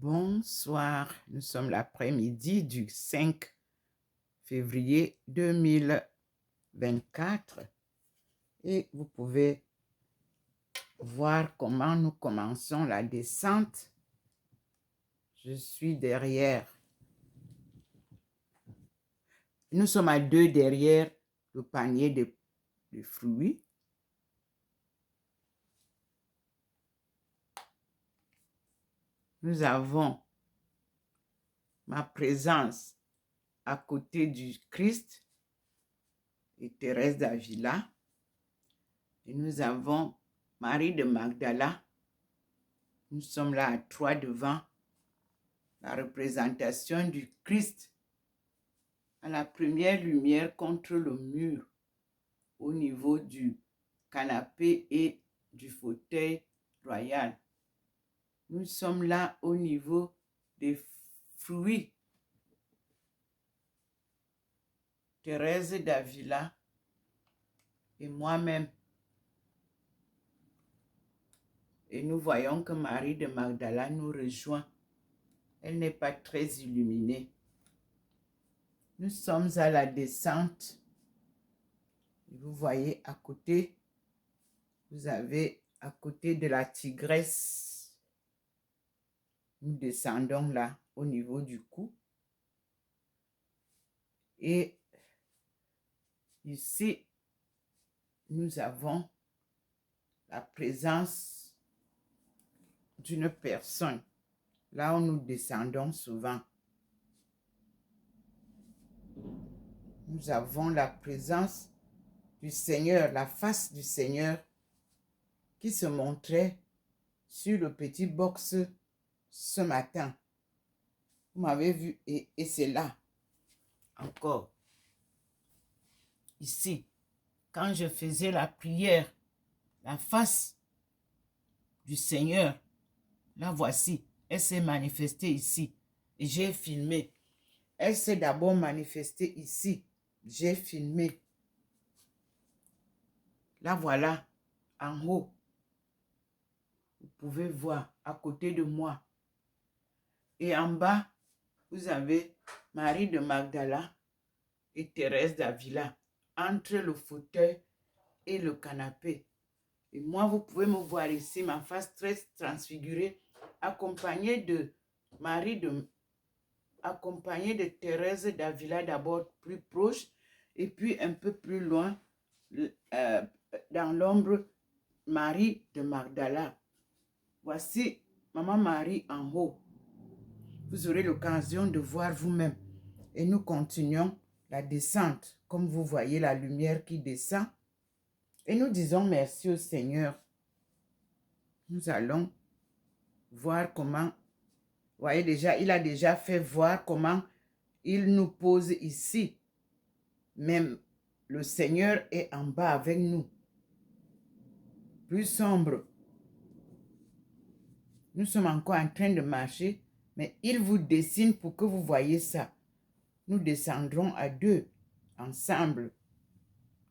Bonsoir, nous sommes l'après-midi du 5 février 2024 et vous pouvez voir comment nous commençons la descente. Je suis derrière. Nous sommes à 2 derrière le panier de fruits. Nous avons ma présence à côté du Christ et Thérèse d'Avila. Et nous avons Marie de Magdala. Nous sommes là à 3 devant la représentation du Christ à la première lumière contre le mur au niveau du canapé et du fauteuil royal. Nous sommes là au niveau des fruits. Thérèse d'Avila et moi-même. Et nous voyons que Marie de Magdala nous rejoint. Elle n'est pas très illuminée. Nous sommes à la descente. Vous voyez à côté, vous avez à côté de la tigresse. Nous descendons là au niveau du cou. Et ici, nous avons la présence d'une personne. Là où nous descendons souvent. Nous avons la présence du Seigneur, la face du Seigneur qui se montrait sur le petit box ce matin. Vous m'avez vu et c'est là encore. Ici, quand je faisais la prière, la face du Seigneur, la voici, elle s'est manifestée ici et j'ai filmé. Elle s'est d'abord manifestée ici, j'ai filmé. La voilà en haut. Vous pouvez voir à côté de moi. Et en bas, vous avez Marie de Magdala et Thérèse d'Avila entre le fauteuil et le canapé. Et moi, vous pouvez me voir ici, ma face très transfigurée, accompagnée de Thérèse d'Avila d'abord plus proche, et puis un peu plus loin, dans l'ombre, Marie de Magdala. Voici Maman Marie en haut. Vous aurez l'occasion de voir vous-même. Et nous continuons la descente, comme vous voyez la lumière qui descend. Et nous disons merci au Seigneur. Nous allons voir comment, vous voyez déjà, il a déjà fait voir comment il nous pose ici. Même le Seigneur est en bas avec nous. Plus sombre. Nous sommes encore en train de marcher, mais il vous dessine pour que vous voyez ça. Nous descendrons à 2, ensemble,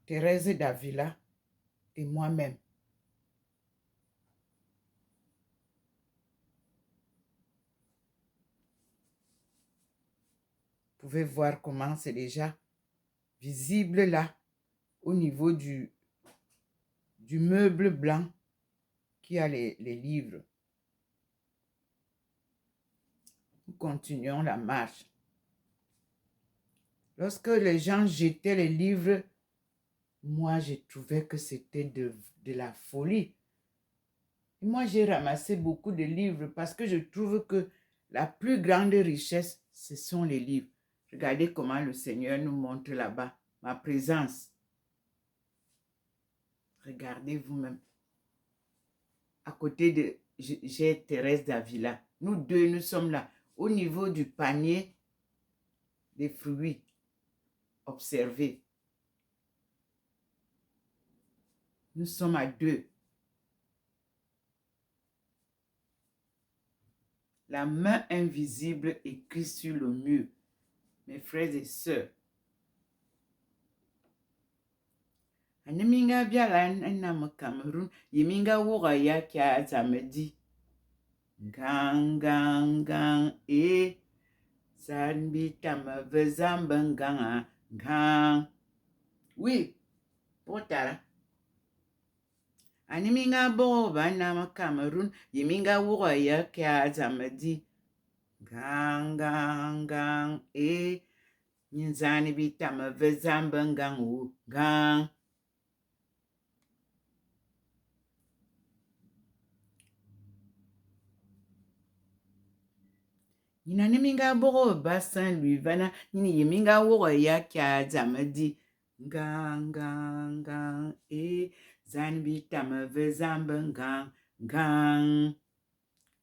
Thérèse d'Avila et moi-même. Vous pouvez voir comment c'est déjà visible là, au niveau du meuble blanc qui a les livres. Nous continuons la marche. Lorsque les gens jetaient les livres, moi, j'ai trouvé que c'était de la folie. Et moi, j'ai ramassé beaucoup de livres parce que je trouve que la plus grande richesse, ce sont les livres. Regardez comment le Seigneur nous montre là-bas ma présence. Regardez vous-même. À côté de, j'ai Thérèse d'Avila. Nous deux, nous sommes là, au niveau du panier des fruits. Observez. Nous sommes à 2. La main invisible écrit sur le mur. Mes frères et sœurs. Animinga biala nam Cameroun, yiminga wura ya kia zamedi. Gang, gang, gang, Sanbitama vezambanganga, gang. Oui, potara. Animinga bo banama Cameroon, yiminga wuga ya kya zamadi. Gang, gang, gang, Nizani bitama vezambangangu, gang. Nina minga bogo basan lui vana nini yiminga wogo ya kya zamadi gang gang gang zanbi tama vezamben gang gang.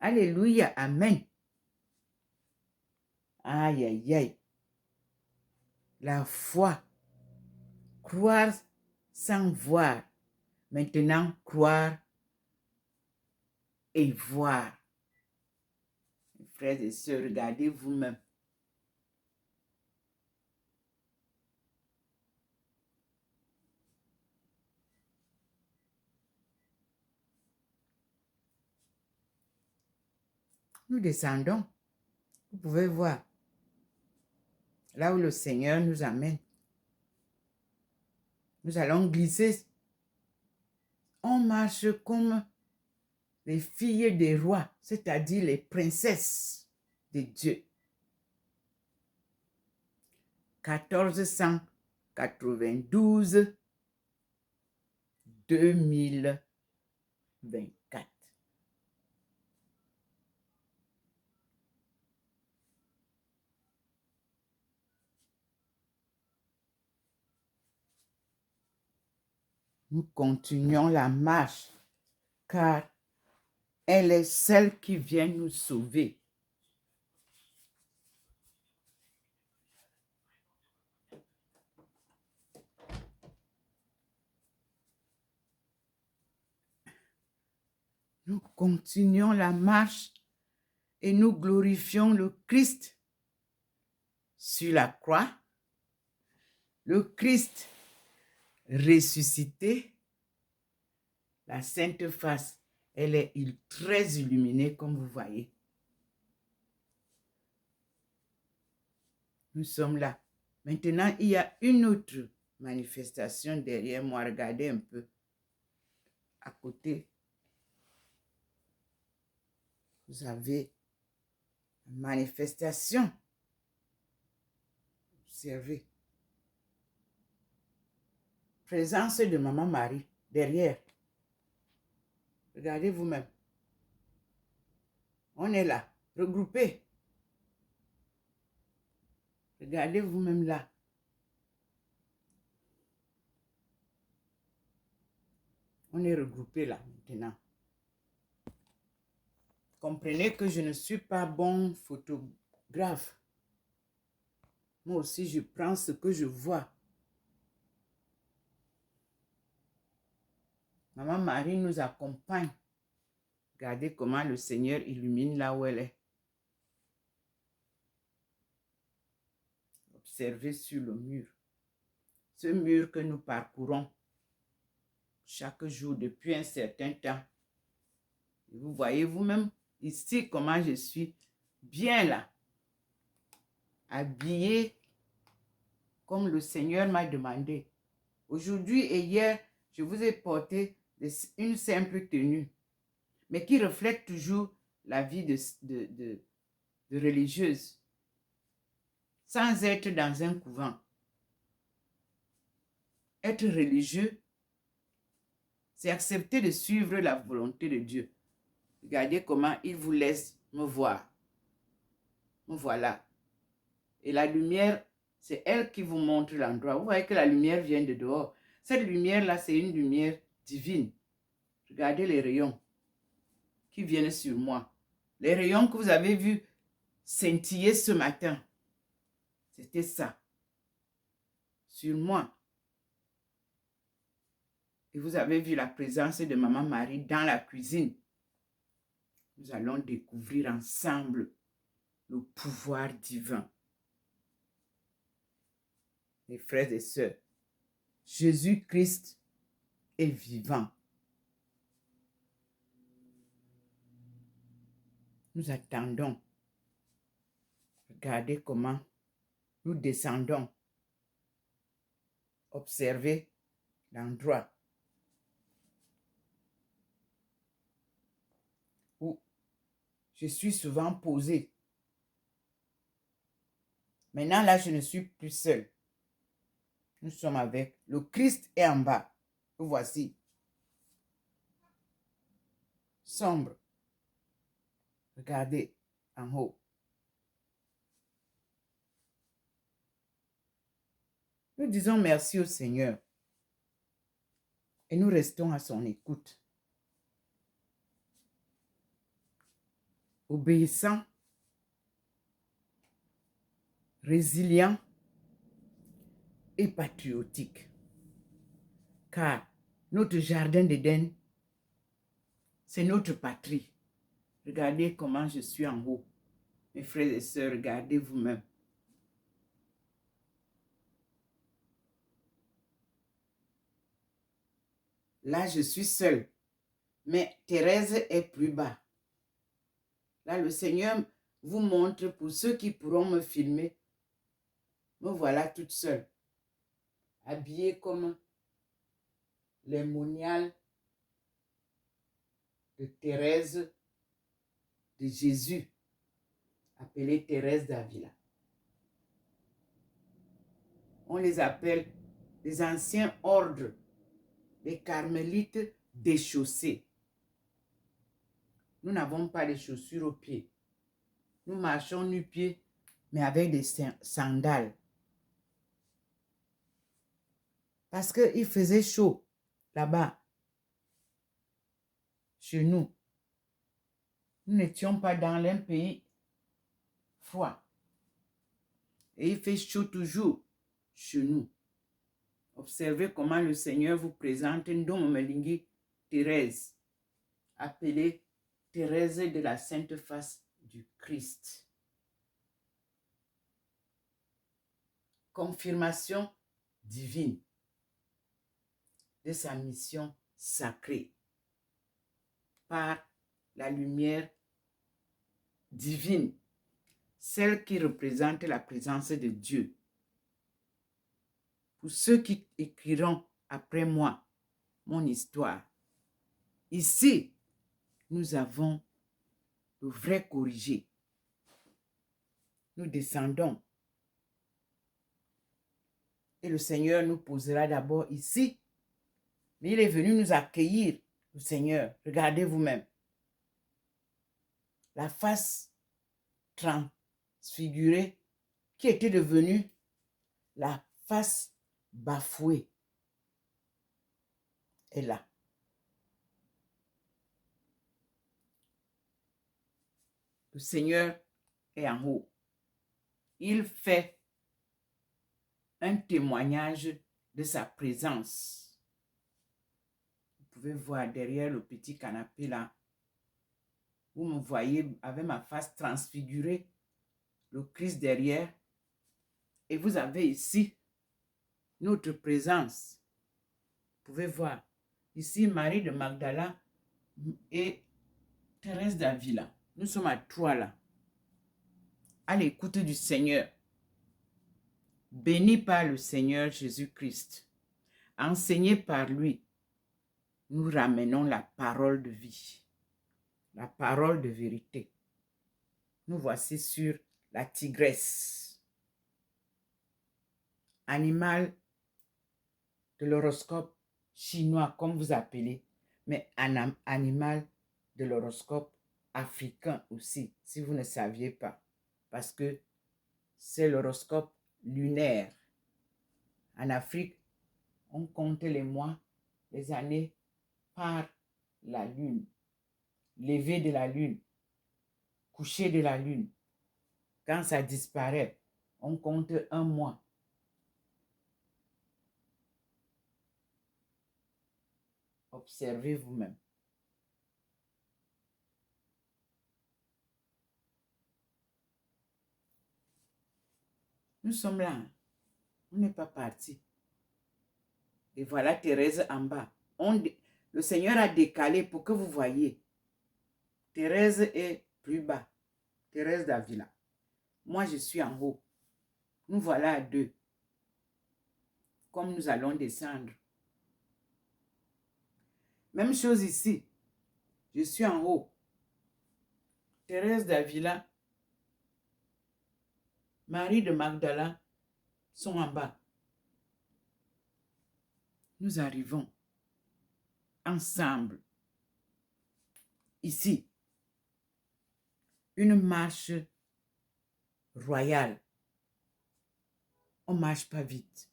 Alléluia, amen. Aïe aïe aïe. La foi, croire sans voir. Maintenant croire et voir. Frères et sœurs, regardez vous-même. Nous descendons. Vous pouvez voir. Là où le Seigneur nous amène. Nous allons glisser. On marche comme les filles des rois, c'est-à-dire les princesses de Dieu. 1492, 2024. Nous continuons la marche, car elle est celle qui vient nous sauver. Nous continuons la marche et nous glorifions le Christ sur la croix, le Christ ressuscité, la Sainte Face, elle est très illuminée comme vous voyez. Nous sommes là. Maintenant, il y a une autre manifestation derrière moi. Regardez un peu à côté. Vous avez une manifestation. Observez. Présence de Maman Marie derrière. Regardez vous-même. On est là, regroupés. Regardez vous-même là. On est regroupés là maintenant. Comprenez que je ne suis pas bon photographe. Moi aussi, je prends ce que je vois. Maman Marie nous accompagne. Regardez comment le Seigneur illumine là où elle est. Observez sur le mur. Ce mur que nous parcourons chaque jour depuis un certain temps. Et vous voyez vous-même ici comment je suis bien là. Habillée comme le Seigneur m'a demandé. Aujourd'hui et hier, je vous ai porté une simple tenue, mais qui reflète toujours la vie de religieuse, sans être dans un couvent. Être religieux, c'est accepter de suivre la volonté de Dieu. Regardez comment il vous laisse me voir. Me voilà. Et la lumière, c'est elle qui vous montre l'endroit. Vous voyez que la lumière vient de dehors. Cette lumière-là, c'est une lumière divine. Regardez les rayons qui viennent sur moi. Les rayons que vous avez vus scintiller ce matin. C'était ça. Sur moi. Et vous avez vu la présence de Maman Marie dans la cuisine. Nous allons découvrir ensemble le pouvoir divin. Mes frères et sœurs, Jésus-Christ est vivant. Nous attendons. Regardez comment nous descendons. Observez l'endroit où je suis souvent posée. Maintenant, là, je ne suis plus seule. Nous sommes avec le Christ est en bas. Le voici. Sombre. Regardez en haut. Nous disons merci au Seigneur et nous restons à son écoute. Obéissant, résilient et patriotique. Car notre jardin d'Éden, c'est notre patrie. Regardez comment je suis en haut. Mes frères et sœurs, regardez vous-même. Là, je suis seule. Mais Thérèse est plus bas. Là, le Seigneur vous montre, pour ceux qui pourront me filmer, me voilà toute seule. Habillée comme les moniales de Thérèse de Jésus, appelée Thérèse d'Avila. On les appelle les anciens ordres, les carmélites déchaussés. Nous n'avons pas de chaussures aux pieds. Nous marchons nu-pieds, mais avec des sandales. Parce qu'il faisait chaud là-bas, chez nous. Nous n'étions pas dans un pays froid. Et il fait chaud toujours chez nous. Observez comment le Seigneur vous présente Ndom Melingi Thérèse, appelée Thérèse de la Sainte Face du Christ. Confirmation divine de sa mission sacrée par la lumière divine, celle qui représente la présence de Dieu. Pour ceux qui écriront après moi mon histoire, ici, nous avons le vrai corrigé. Nous descendons. Et le Seigneur nous posera d'abord ici. Mais il est venu nous accueillir, le Seigneur. Regardez vous-même. La face transfigurée qui était devenue la face bafouée est là. Le Seigneur est en haut. Il fait un témoignage de sa présence. Vous pouvez voir derrière le petit canapé là. Vous me voyez avec ma face transfigurée, le Christ derrière. Et vous avez ici notre présence. Vous pouvez voir ici Marie de Magdala et Thérèse d'Avila. Nous sommes à trois là, à l'écoute du Seigneur. Béni par le Seigneur Jésus-Christ, enseigné par lui, nous ramenons la parole de vie, la parole de vérité. Nous voici sur la tigresse, animal de l'horoscope chinois, comme vous appelez, mais un animal de l'horoscope africain aussi, si vous ne saviez pas, parce que c'est l'horoscope lunaire. En Afrique, on compte les mois, les années par la lune, lever de la lune, coucher de la lune. Quand ça disparaît, on compte un mois. Observez vous-même. Nous sommes là. On n'est pas parti. Et voilà Thérèse en bas. Le Seigneur a décalé pour que vous voyez. Thérèse est plus bas. Thérèse d'Avila. Moi, je suis en haut. Nous voilà à deux. Comme nous allons descendre. Même chose ici. Je suis en haut. Thérèse d'Avila, Marie de Magdala sont en bas. Nous arrivons ensemble. Ici, une marche royale. On ne marche pas vite.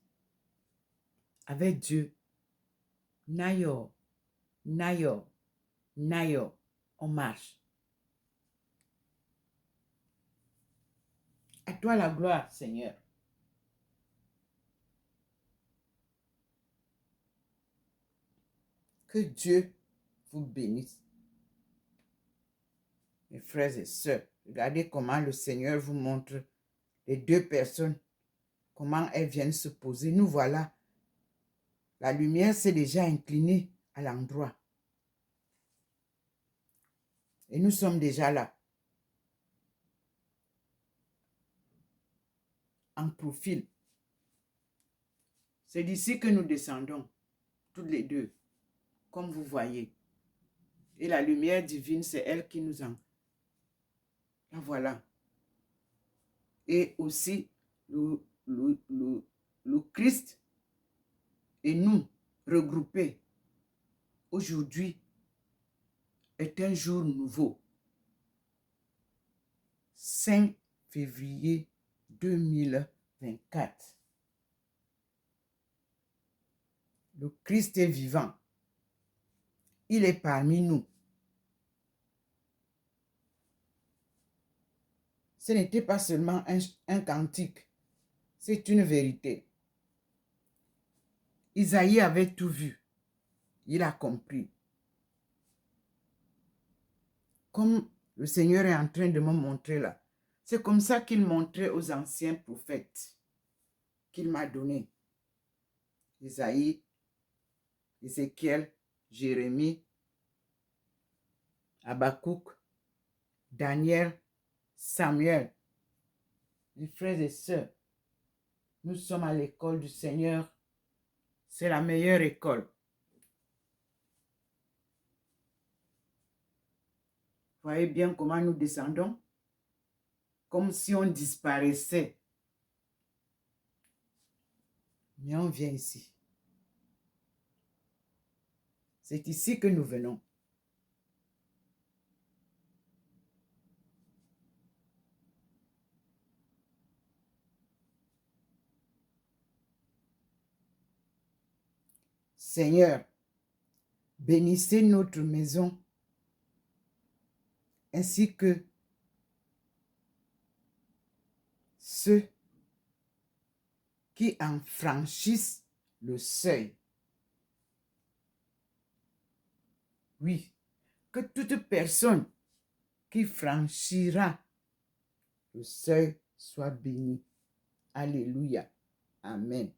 Avec Dieu, Nayor, Nayor, Nayor, on marche. À toi la gloire, Seigneur. Que Dieu vous bénisse. Mes frères et sœurs, regardez comment le Seigneur vous montre les deux personnes, comment elles viennent se poser. Nous voilà. La lumière s'est déjà inclinée à l'endroit. Et nous sommes déjà là. En profil. C'est d'ici que nous descendons, toutes les deux, comme vous voyez. Et la lumière divine, c'est elle qui nous en... La voilà. Et aussi, le Christ et nous, regroupés, aujourd'hui, est un jour nouveau. 5 février 2024. Le Christ est vivant. Il est parmi nous. Ce n'était pas seulement un cantique, c'est une vérité. Isaïe avait tout vu. Il a compris. Comme le Seigneur est en train de me montrer là. C'est comme ça qu'il montrait aux anciens prophètes qu'il m'a donné. Isaïe, Ézéchiel, Jérémie, Habakkuk, Daniel, Samuel. Mes frères et sœurs, nous sommes à l'école du Seigneur. C'est la meilleure école. Voyez bien comment nous descendons? Comme si on disparaissait. Mais on vient ici. C'est ici que nous venons. Seigneur, bénissez notre maison ainsi que ceux qui en franchissent le seuil. Oui, que toute personne qui franchira le seuil soit bénie. Alléluia. Amen.